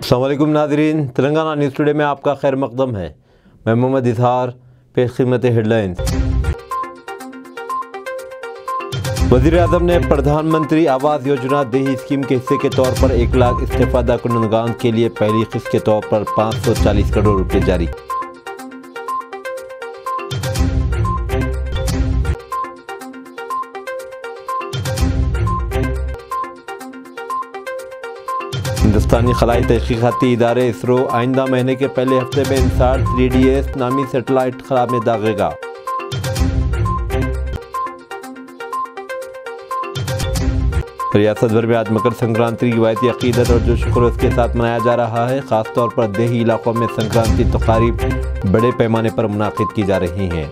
अस्सलाम वालेकुम नाज़रीन, तेलंगाना न्यूज़ टुडे में आपका खैर मकदम है। मैं मोहम्मद इजहार, पेश खिदमत हेडलाइंस। वज़ीर-ए-आज़म ने प्रधानमंत्री आवास योजना देही स्कीम के हिस्से के तौर पर 1 लाख इस्तेफादा कुनंदगान के लिए पहली किस्त के तौर पर 540 करोड़ रुपये जारी। हिंदुस्तानी खलाई तहकीकाती इदारे इसरो आइंदा महीने के पहले हफ्ते में इंसार 3DS नामी सैटेलाइट खला में दागेगा। रियासत भर में आज मकर संक्रांति रिवायती अकीदत और जोश खरोश के साथ मनाया जा रहा है। खासतौर पर देही इलाकों में संक्रांति तकारीब बड़े पैमाने पर मुनाकिद की जा रही हैं।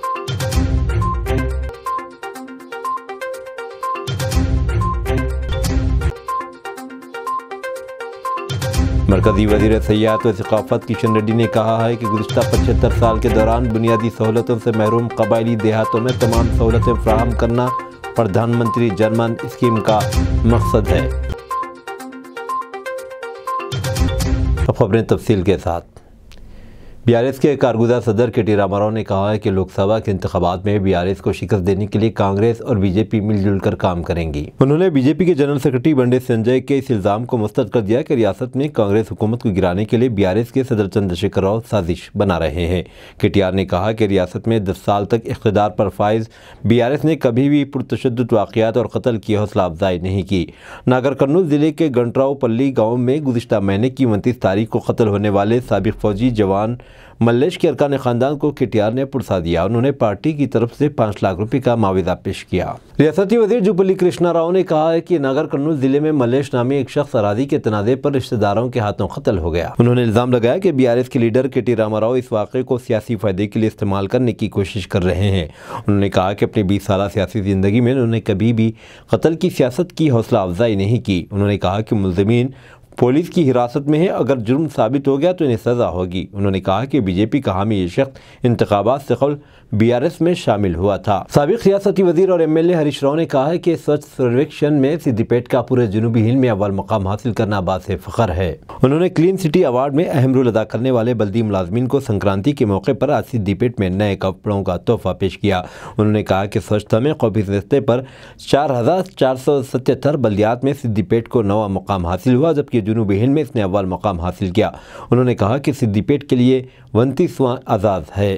मरकजी वज़ीर सयाहत व सकाफत किशन रेड्डी ने कहा है कि गुज़िश्ता 75 साल के दौरान बुनियादी सहूलतों से महरूम कबायली देहातों में तमाम सहूलतें फराहम करना प्रधानमंत्री जनमन स्कीम का मकसद है। अब खबरें तफसील के साथ। BRS के कारगुज़ार सदर KT रामाराव ने कहा है कि लोकसभा के इंतखाबात में BRS को शिकस्त देने के लिए कांग्रेस और BJP मिलजुल कर काम करेंगी। उन्होंने BJP के जनरल सेक्रेटरी बंडे संजय के इस इल्ज़ाम को मुस्तरद कर दिया कि रियासत में कांग्रेस हुकूमत को गिराने के लिए BRS के सदर चंद्रशेखर राव साजिश बना रहे हैं। KTR ने कहा कि रियासत में 10 साल तक इख्तिदार पर फाइज BRS ने कभी भी पुरतशद्दुद वाक़यात और कत्ल की हौसला अफजाई नहीं की। नागर कर्नूल ज़िले के गंटरावपल्ली गाँव में गुज़िश्ता महीने की 29 तारीख को कत्ल होने वाले साबिक फौजी जवान मल्लेश के अरकान ख़ानदान को KTR ने पुरसा दिया। उन्होंने पार्टी की तरफ से 5 लाख रुपए का मुआवजा पेश किया। रियासती वज़ीर जुब्बली कृष्णा राव ने कहा है कि नागर कर्नूल ज़िले में मल्लेश नामी एक शख्स अराजी के तनाज़े पर रिश्तेदारों के हाथों कत्ल हो गया। उन्होंने इल्ज़ाम लगाया कि BRS के लीडर KT रामाराव इस वाक़े को सियासी फ़ायदे के लिए इस्तेमाल करने की कोशिश कर रहे हैं। उन्होंने कहा कि अपनी 20 साल सियासी ज़िंदगी में उन्होंने कभी भी कत्ल की सियासत की हौसला अफजाई नहीं की। उन्होंने कहा कि मुल्ज़िमीन पुलिस की हिरासत में है, अगर जुर्म साबित हो गया तो इन्हें सज़ा होगी। उन्होंने कहा कि BJP का हामी ये शख्स इंतखाबात से कबल BRS में शामिल हुआ था। साबिक रियासती वज़ीर और MLA हरीश राव ने कहा है कि स्वच्छ सर्वेक्षण में सिद्दीपेट का पूरे जनूबी हिंद में अव्वल मुकाम हासिल करना बासे फ़ख्र है। उन्होंने क्लीन सिटी अवार्ड में अहम रोल अदा करने वाले बल्दी मुलाजमीन को संक्रांति के मौके पर आज सिद्दीपेट में नए कपड़ों का तोहफा पेश किया। उन्होंने कहा कि स्वच्छता में कौमी सतह पर 4477 बल्दियात में सिद्दीपेट को नवा मुकाम हासिल हुआ, जबकि जनूबी हिंद में इसने अव्वल मकाम हासिल किया। उन्होंने कहा कि सिद्दीपेट के लिए 29वां आज़ाद है।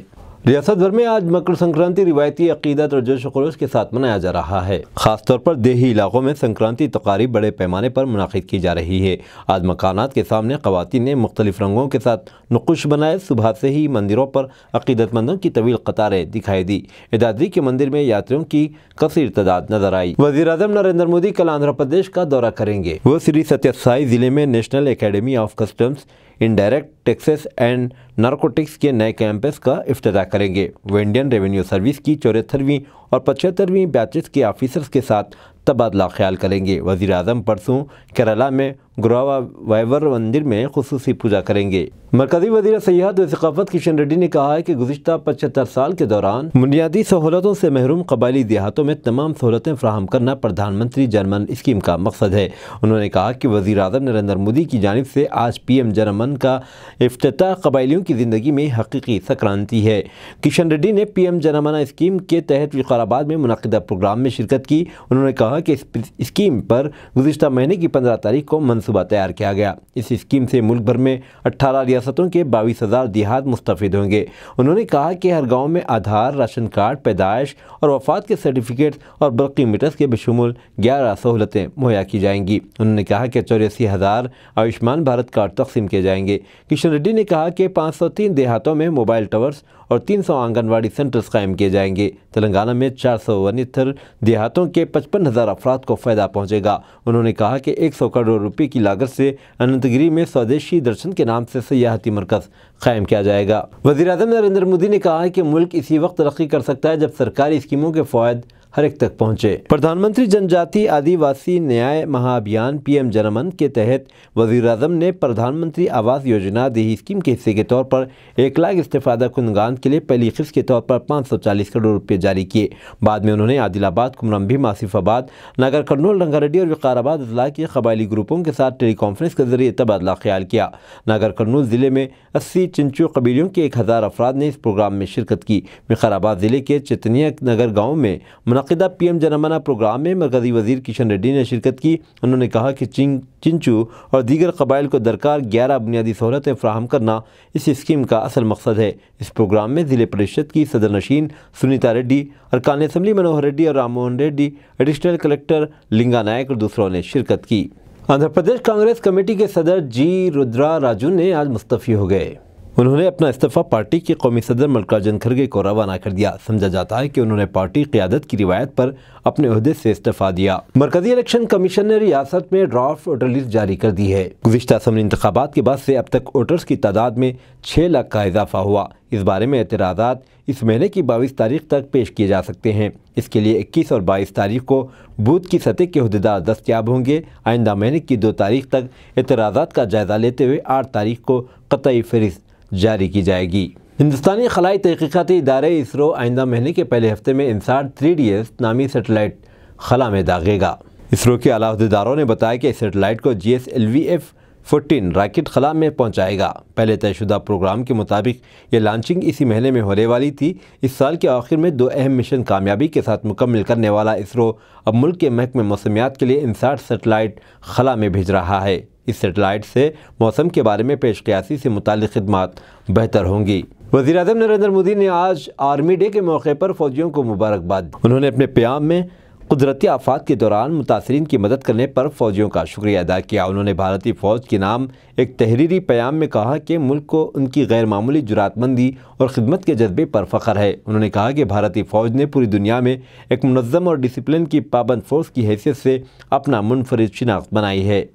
रियासत भर में आज मकर संक्रांति रिवायती अकीदत और जोश खरोश के साथ मनाया जा रहा है। खासतौर पर देही इलाकों में संक्रांति तकारीब बड़े पैमाने पर मुनाकिद की जा रही है। आज मकानात के सामने ख़वातीन ने मुख्तलिफ रंगों के साथ नुकुश बनाए। सुबह से ही मंदिरों पर अकीदतमंदों की तवील कतारें दिखाई दी। इदादरी के मंदिर में यात्रियों की कसीर तादाद नजर आई। वज़ीर-ए-आज़म नरेंद्र मोदी कल आंध्र प्रदेश का दौरा करेंगे। वो श्री सत्यसाई जिले में national academy of customs, indirect taxes and narcotics के नए कैंपस का इफ्तिताह करेंगे। वो इंडियन रेवेन्यू सर्विस की 74वीं और 75वीं बैचेस के ऑफिसर्स के साथ तबादला ख्याल करेंगे। वज़ीर-ए-आज़म परसों केरला में गुरुवायूर मंदिर में खुसूसी पूजा करेंगे। मरकजी वज़ीर सयाहत व सकाफत किशन रेड्डी ने कहा है कि गुज़िश्ता 75 साल के दौरान बुनियादी सहूलतों से महरूम कबायली देहातों में तमाम सहूलतें फराहम करना प्रधानमंत्री जनमन स्कीम का मकसद है। उन्होंने कहा कि वज़ीर-ए-आज़म नरेंद्र मोदी की जानिब से आज PM जनमन का इफ्तिताह कबायलियों की ज़िंदगी में हकीकी संक्रांति है। किशन रेड्डी ने PM जनमन स्कीम के तहत विकाराबाद में मुनक़िदा प्रोग्राम में शिरकत की। उन्होंने कहा कि इस स्कीम पर गुज़िश्ता महीने की 15 तारीख को मनसूबा तैयार किया गया। इस स्कीम से मुल्क भर में 18 रियासतों के 22,000 देहात मुस्तफ़िद होंगे। उन्होंने कहा कि हर गाँव में आधार, राशन कार्ड, पैदाइश और वफ़ात के सर्टिफिकेट और बरक़ी मीटर्स के बशमूल 11 सहूलतें मुहैया की जाएंगी। उन्होंने कहा कि 84,000 आयुष्मान भारत कार्ड तकसीम किए जाएंगे। किशन रेड्डी ने कहा कि 503 देहातों में मोबाइल टावर्स और 300 आंगनवाड़ी सेंटर्स कायम किए जाएंगे। तेलंगाना में 469 देहातों के 55,000 अफराद को फ़ायदा पहुँचेगा। उन्होंने कहा कि 100 करोड़ रुपये की लागत से अनंतगिरी में स्वदेशी दर्शन के नाम से सयाहती मरकज़ कायम किया जाएगा। वज़ीर-ए-आज़म नरेंद्र मोदी ने कहा है कि मुल्क इसी वक्त तरक्की कर सकता है जब सरकारी स्कीमों के फ़वाइद हर एक तक पहुँचे। प्रधानमंत्री जनजाति आदिवासी न्याय महाअभियान PM जनमन के तहत वज़ीर-ए-आज़म ने प्रधानमंत्री आवास योजना देही स्कीम के हिस्से के तौर पर 1 लाख इस्तेफादा कुंदगान के लिए पहली किस्त के तौर पर 540 करोड़ रुपये जारी किए। बाद में उन्होंने आदिलाबाद, कुमरम भीम, आसिफाबाद, नगर कर्नूल, रंगारेड्डी और विकाराबाद अजला के कबायली ग्रुपों के साथ टेली कॉन्फ्रेंस के जरिए तबादला ख्याल किया। नगर कर्नूल जिले में 80 चिंचू कबीलों के 1000 अफराद ने इस प्रोग्राम में शिरकत की। विकाराबाद जिले के चितनिया नगर गाँव में मुनक़िदा PM जनमना प्रोग्राम में मरकज़ी वज़ीर किशन रेड्डी ने शिरकत की। उन्होंने कहा कि चिंचू और दीगर कबाइल को दरकार 11 बुनियादी सहूलतें फ़राहम करना इस स्कीम का असल मकसद है। इस प्रोग्राम में ज़िले परिषद की सदर नशीन सुनीता रेड्डी, अरकान असम्बली मनोहर रेड्डी और राममोहन रेड्डी, एडिशनल कलेक्टर लिंगा नायक और दूसरों ने शिरकत की। आंध्र प्रदेश कांग्रेस कमेटी के सदर G रुद्रा राजू ने आज मुस्तफ़ी हो गए। उन्होंने अपना इस्तीफ़ा पार्टी के कौमी सदर मल्लिकार्जुन खड़गे को रवाना कर दिया। समझा जाता है कि उन्होंने पार्टी क़ियादत की रिवायत पर अपने ओहदे से इस्तीफ़ा दिया। मरकज़ी इलेक्शन कमीशन ने रियासत में ड्राफ्ट वोटर लिस्ट जारी कर दी है। गुज़िश्ता असम्बली इंतखाबात के बाद से अब तक वोटर्स की तादाद में 6 लाख का इजाफा हुआ। इस बारे में एतराज़ात इस महीने की 22 तारीख तक पेश किए जा सकते हैं। इसके लिए 21 और 22 तारीख को बूथ की सतह के ओहदेदार दस्तयाब होंगे। आइंदा महीने की 2 तारीख तक एतराज़ात का जायज़ा लेते हुए 8 तारीख को क़तई फ़हरिस्त जारी की जाएगी। हिंदुस्तानी खलाई तहक़ीक़ाती इदारे इसरो आइंदा महीने के पहले हफ्ते में INSAT 3DS नामी सेटेलाइट खला में दागेगा। इसरो के आला अहदेदारों ने बताया कि इस सेटेलाइट को GSLV-F-14 रॉकेट खला में पहुंचाएगा। पहले तयशुदा प्रोग्राम के मुताबिक ये लॉन्चिंग इसी महीने में होने वाली थी। इस साल के आखिर में 2 अहम मिशन कामयाबी के साथ मुकम्मल करने वाला इसरो अब मुल्क के महकमे मौसमियात के लिए INSAT सेटेलाइट खला में भेज रहा है। इस सेटेलाइट से मौसम के बारे में पेश क़यासी से मुताल्लिक़ खिदमात बेहतर होंगी। वज़ीर-ए-आज़म नरेंद्र मोदी ने आज आर्मी डे के मौके पर फ़ौजियों को मुबारकबाद दी। उन्होंने अपने प्याम में कुदरती आफात के दौरान मुतासरीन की मदद करने पर फ़ौजियों का शुक्रिया अदा किया। उन्होंने भारतीय फ़ौज के नाम एक तहरीरी प्याम में कहा कि मुल्क को उनकी गैर मामूली जुरातमंदी और ख़िदमत के जज्बे पर फ़ख्र है। उन्होंने कहा कि भारतीय फ़ौज ने पूरी दुनिया में एक मुनज़्ज़म और डिसिप्लिन की पाबंद फ़ोर्स की हैसियत से अपना मुनफरिद शिनाख्त बनाई है।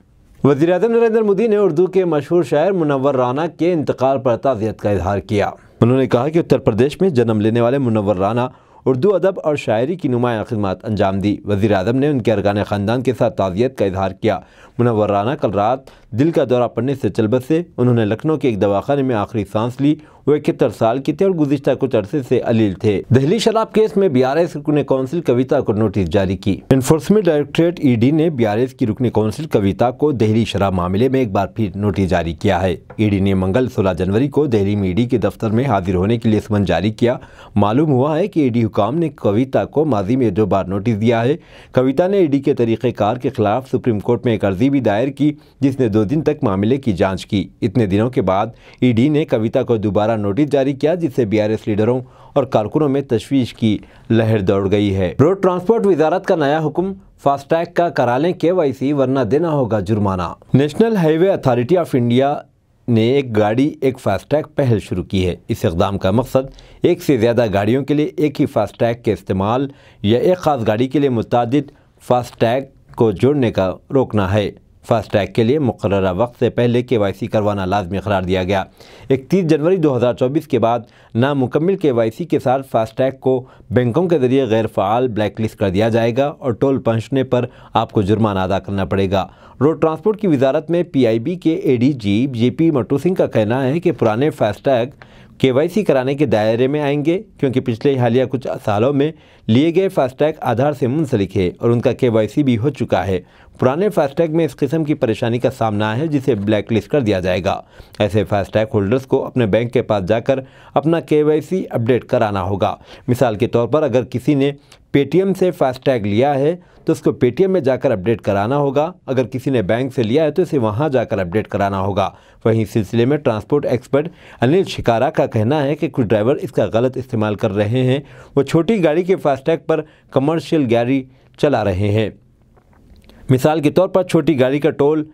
वज़ीर-ए-आज़म नरेंद्र मोदी ने उर्दू के मशहूर शायर मुनव्वर राना के इंतकाल पर ताज़ियत का इजहार किया। उन्होंने कहा कि उत्तर प्रदेश में जन्म लेने वाले मुनव्वर राना उर्दू अदब और शायरी की नुमायाँ खिदमत अंजाम दी। वज़ीर-ए-आज़म ने उनके अरकान ख़ानदान के साथ ताज़ियत का इजहार किया। मुनव्वर राना कल रात दिल का दौरा पड़ने से चल बसे। उन्होंने लखनऊ के एक दवाखाने में आखिरी सांस ली। वो 71 साल की थे और गुज़िश्ता कुछ अरसे से अलील थे। दहली शराब केस में BRS रुकने कौंसिल कविता को नोटिस जारी की। एनफोर्समेंट डायरेक्टरेट ED ने BRS की रुकने कौंसिल कविता को दहली शराब मामले में एक बार फिर नोटिस जारी किया है। ED ने मंगल 16 जनवरी को दहली में ED के दफ्तर में हाजिर होने के लिए समन जारी किया। मालूम हुआ है कि ED हुकाम ने कविता को माजी में 2 बार नोटिस दिया है। कविता ने ED के तरीक़ेकार के खिलाफ सुप्रीम कोर्ट में एक अर्जी भी दायर की, जिसने 2 दिन तक मामले की जांच की। इतने दिनों के बाद ED ने कविता को दोबारा नोटिस जारी किया, जिससे BRS लीडरों और कारकुनों में तशवीश की लहर दौड़ गई है। रोड ट्रांसपोर्ट वजारत का नया हुक्म, फास्टैग का करा लें KYC वरना देना होगा जुर्माना। National highway authority of India ने एक गाड़ी एक फास्टैग पहल शुरू की है। इस इक़दाम का मकसद एक से ज़्यादा गाड़ियों के लिए एक ही फास्टैग के इस्तेमाल या एक ख़ास गाड़ी के लिए मुतादिद फास्टैग को जोड़ने का रोकना है। फास्टैग के लिए मुक़र्ररा वक्त से पहले KYC करवाना लाजमी करार दिया गया। 31 जनवरी 2024 के बाद नामुकम्मल KYC के साथ फास्टैग को बैंकों के ज़रिए गैर फ़ाल ब्लैक लिस्ट कर दिया जाएगा और टोल पहुँचने पर आपको जुर्माना अदा करना पड़ेगा। रोड ट्रांसपोर्ट की वजारत में PIB के ADG JP मट्टू सिंह का कहना है कि पुराने फास्टैग KYC कराने के दायरे में आएंगे, क्योंकि पिछले हालिया कुछ सालों में लिए गए फास्टैग आधार से मुंसलिक है और उनका KYC भी हो चुका है। पुराने फास्टैग में इस किस्म की परेशानी का सामना है, जिसे ब्लैक लिस्ट कर दिया जाएगा। ऐसे फास्टैग होल्डर्स को अपने बैंक के पास जाकर अपना KYC अपडेट कराना होगा। मिसाल के तौर पर अगर किसी ने पेटीएम से फास्टैग लिया है तो उसको पेटीएम में जाकर अपडेट कराना होगा। अगर किसी ने बैंक से लिया है तो इसे वहां जाकर अपडेट कराना होगा। वहीं इस सिलसिले में ट्रांसपोर्ट एक्सपर्ट अनिल शिकारा का कहना है कि कुछ ड्राइवर इसका गलत इस्तेमाल कर रहे हैं। वो छोटी गाड़ी के फास्टैग पर कमर्शियल गाड़ी चला रहे हैं। मिसाल के तौर पर छोटी गाड़ी का टोल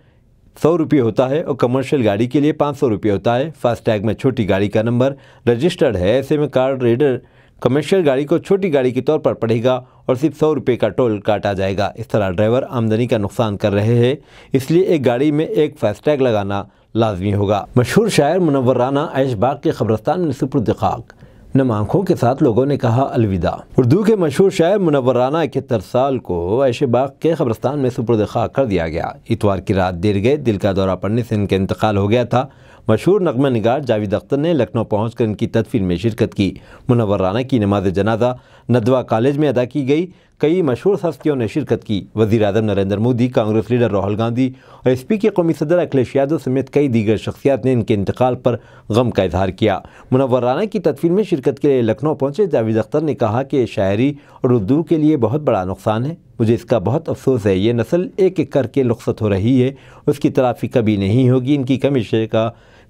100 रुपये होता है और कमर्शियल गाड़ी के लिए 500 रुपये होता है। फास्टैग में छोटी गाड़ी का नंबर रजिस्टर्ड है, ऐसे में कार्ड रीडर कमर्शियल गाड़ी को छोटी गाड़ी के तौर पर पड़ेगा और सिर्फ 100 रुपये का टोल काटा जाएगा। इस तरह ड्राइवर आमदनी का नुकसान कर रहे हैं, इसलिए एक गाड़ी में एक फास्टैग लगाना लाजमी होगा। मशहूर शायर मुनव्वर राना ऐश बाग के कब्रिस्तान में सुपुर्द खाक। नम आंखों के साथ लोगों ने कहा अलविदा। उर्दू के मशहूर शायर मुनव्वर राना 71 साल को ऐशे बाग के कब्रिस्तान में सुपुर्द खाक कर दिया गया। इतवार की रात देर गए दिल का दौरा पड़ने से इनका इंतकाल हो गया था। मशहूर नगमा निगार जावेद अख्तर ने लखनऊ पहुंचकर इनकी तदफीन में शिरकत की। मुनव्वर राना की नमाज जनाजा नदवा कॉलेज में अदा की गई। कई मशहूर हस्तियों ने शिरकत की। वज़ीर आज़म नरेंद्र मोदी, कांग्रेस लीडर राहुल गांधी और एसपी के कौमी सदर अखिलेश यादव समेत कई दीगर शख्सियात ने इनके इंतकाल पर गम का इजहार किया। मुनव्वर राना की तदफीन में शिरकत के लिए लखनऊ पहुंचे जावेद अख्तर ने कहा कि शायरी और उर्दू के लिए बहुत बड़ा नुकसान है। मुझे इसका बहुत अफसोस है। ये नस्ल एक एक करके लुक़्सत हो रही है, उसकी तलाफ़ी कभी नहीं होगी। इनकी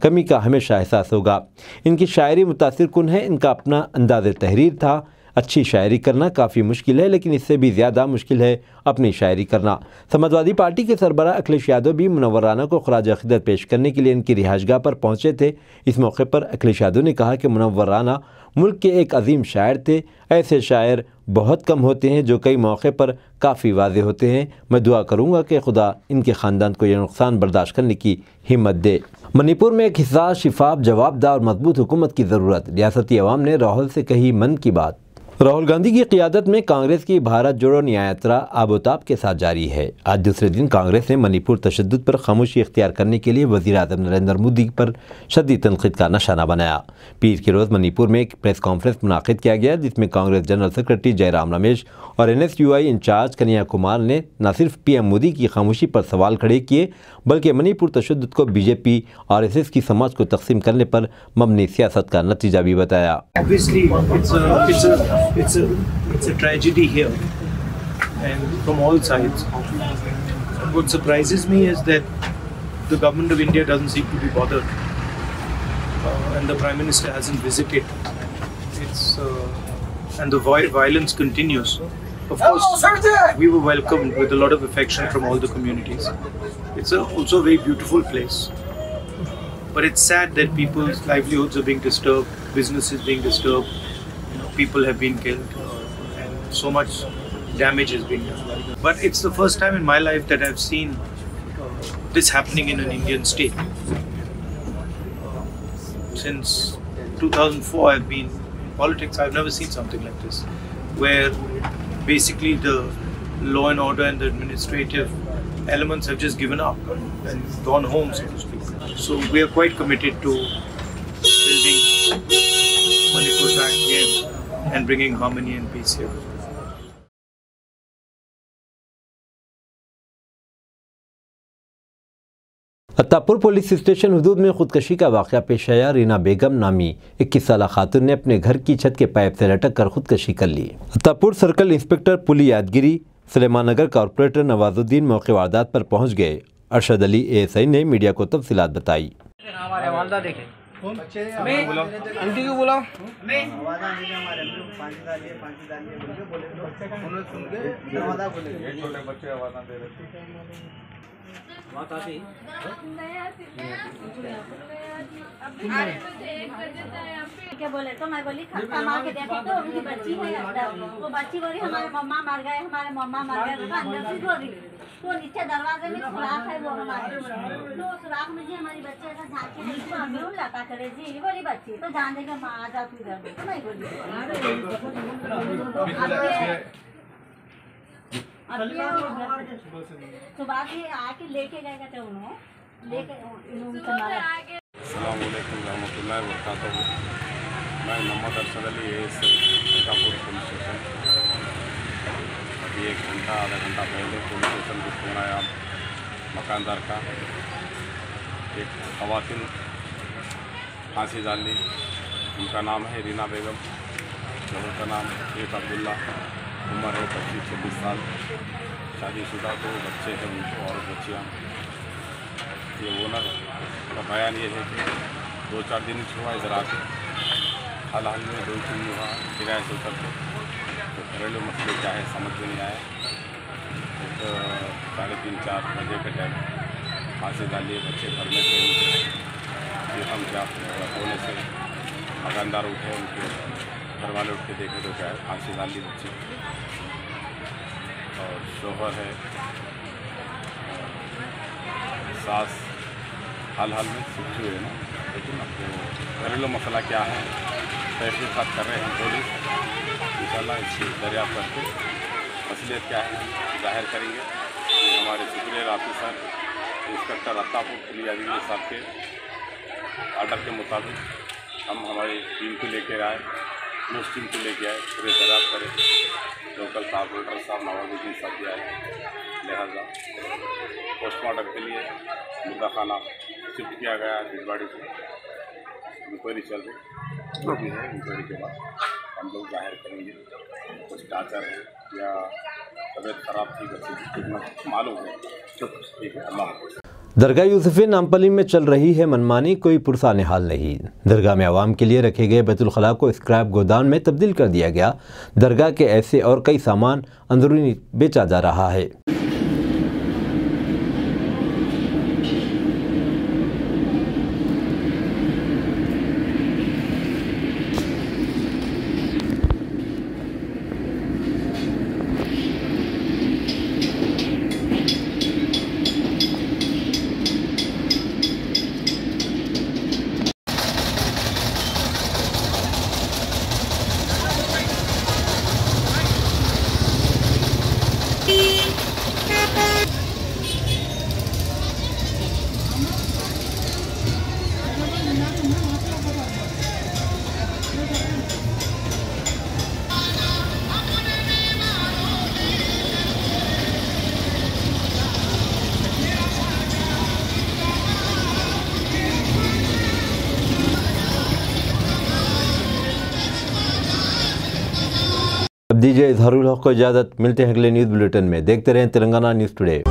कमी का हमेशा एहसास होगा। इनकी शायरी मुतासिर कुन है। इनका अपना अंदाज़ तहरीर था। अच्छी शायरी करना काफ़ी मुश्किल है, लेकिन इससे भी ज़्यादा मुश्किल है अपनी शायरी करना। समाजवादी पार्टी के सरबराह अखिलेश यादव भी मुनव्वर राना को खराज अक़ीदत पेश करने के लिए इनकी रिहाइशगाह पर पहुँचे थे। इस मौके पर अखिलेश यादव ने कहा कि मुनव्वर राना मुल्क के एक अजीम शायर थे। ऐसे शायर बहुत कम होते हैं जो कई मौक़े पर काफ़ी वाज़ेह होते हैं। मैं दुआ करूँगा कि खुदा इनके ख़ानदान को यह नुकसान बर्दाश्त करने की हिम्मत दे। मणिपुर में एक हिस्सा शिफाफ, जवाबदार और मजबूत हुकूमत की ज़रूरत। रियासती अवाम ने राहुल से कही मन की बात। राहुल गांधी की क़ियादत में कांग्रेस की भारत जोड़ो न्याय यात्रा आबोताब के साथ जारी है। आज दूसरे दिन कांग्रेस ने मणिपुर तशद्दुद पर खामोशी इख्तियार करने के लिए वज़ीर आज़म नरेंद्र मोदी पर शदीद तनक़ीद का निशाना बनाया। पीर के रोज़ मणिपुर में एक प्रेस कॉन्फ्रेंस मुनाक़िद किया गया, जिसमें कांग्रेस जनरल सेक्रेटरी जयराम रमेश और NSUI इंचार्ज कन्हैया कुमार ने न सिर्फ PM मोदी की खामोशी पर सवाल खड़े किए, बल्कि मणिपुर तशद्दुद को BJP और RSS की समाज को तकसीम करने पर मबनी सियासत का नतीजा भी बताया। It's a tragedy here, and from all sides. What surprises me is that the government of India doesn't seem to be bothered, and the Prime Minister hasn't visited. And the violence continues. Of course, we were welcomed with a lot of affection from all the communities. It's also a very beautiful place, but it's sad that people's livelihoods are being disturbed, businesses being disturbed. People have been killed, and so much damage has been done. But it's the first time in my life that I've seen this happening in an Indian state. Since 2004 I've been in politics. I've never seen something like this, where basically the law and order and the administrative elements have just given up and gone home, so to speak. So we are quite committed to building Manipur back again and bringing harmony and peace here. Attapur police station हुदूद में खुदकशी का वाक़या पेश आया। रीना बेगम नामी 21 साला खातून ने अपने घर की छत के पाइप से लटक कर खुदकशी कर ली। अत्तापुर सर्कल इंस्पेक्टर पुली यादगिरी, सलेमान नगर कॉर्पोरेटर नवाजुद्दीन मौके वारदात पर पहुंच गए। अरशद अली ASI ने मीडिया को तफसीलात बताई। आंटी को बुलाओ। क्या बोले तो मैं बोली कमा के देखी तो उनकी बच्ची है, वो बच्ची बोली हमारे मम्मा मर गए, हमारे मम्मा मर गए। तो अंदर से बोली तो नीचे दरवाजे में सुराख है, वो हमारे तो सुराख में जी हमारी बच्चे का झांकी नहीं, तो हमें उन लता करे जी बोली बच्ची तो जान देगा माँ आ जा तू इधर। तो नहीं बोली तो बात ये आके लेके गएगा तो उन्होंने लेके अस्सलाम वालेकुम रहमतुल्लाहि व बरकातहू। मैं Mohammad Arshad Ali ASI Attapur police station. अभी 1 घंटा आधा घंटा पहले पुलिस स्टेशन को फोन आया मकानदार का, एक ख़वातीन फांसी डाल ली। उनका नाम है रीना बेगम, शोहर का नाम शेख अब्दुल्ला, उम्र है 25-26 साल, शादीशुदा, 2 बच्चे हैं उनको और बच्चियाँ। ये ओनर का बयान ये है कि 2-4 दिन हुआ इधर आके, हाल में 2-3 दिन हुआ किराए से उतर के, तो घरेलू मसले क्या है समझ में नहीं आया। तो 3:30-4 बजे के टाइम फांसी डालिए, बच्चे घर में थे, हम क्या होने से मकानदार उठे, उनके घर वाले उठ के देखे तो क्या है फांसी डाल ली बच्चे। और शोहर है, सास हाल में शिफ्ट हुए ना, लेकिन अब घरेलू मसला क्या है तहकीकात कर रहे हैं पुलिस। इंशाल्लाह इसकी दरियाफ्त करके असलियत क्या है जाहिर करेंगे। हमारे superior officer inspector Attapur police अधिकारी साहब के आर्डर के मुताबिक हम हमारी टीम को लेकर आए, पुलिस टीम को लेकर आए, पूरे दरियाफ्त करें। लोकल कॉर्पोरेटर साहब नवाजुद्दीन साहब भी आए, लिहाजा पोस्टमार्टम के लिए मुर्दा खाना शिफ्ट किया गया है। डेड बॉडी को इंक्वायरी चल रही जो भी है, इंक्वायरी के बाद हम लोग जाहिर करेंगे। कुछ टाचर है या तबीयत खराब थी बच्चे की, कितना मालूम है। ठीक है, अल्लाह हाफ़िज़। दरगाह यूसुफ़े नामपली में चल रही है मनमानी, कोई पुरसाने हाल नहीं। दरगाह में आवाम के लिए रखे गए बैतुल खला को स्क्रैप गोदाम में तब्दील कर दिया गया। दरगाह के ऐसे और कई सामान अंदरूनी बेचा जा रहा है। अब दीजिए इजहारुल हक को इजाज़त। मिलते हैं अगले न्यूज़ बुलेटिन में। देखते रहें तेलंगाना न्यूज़ टुडे।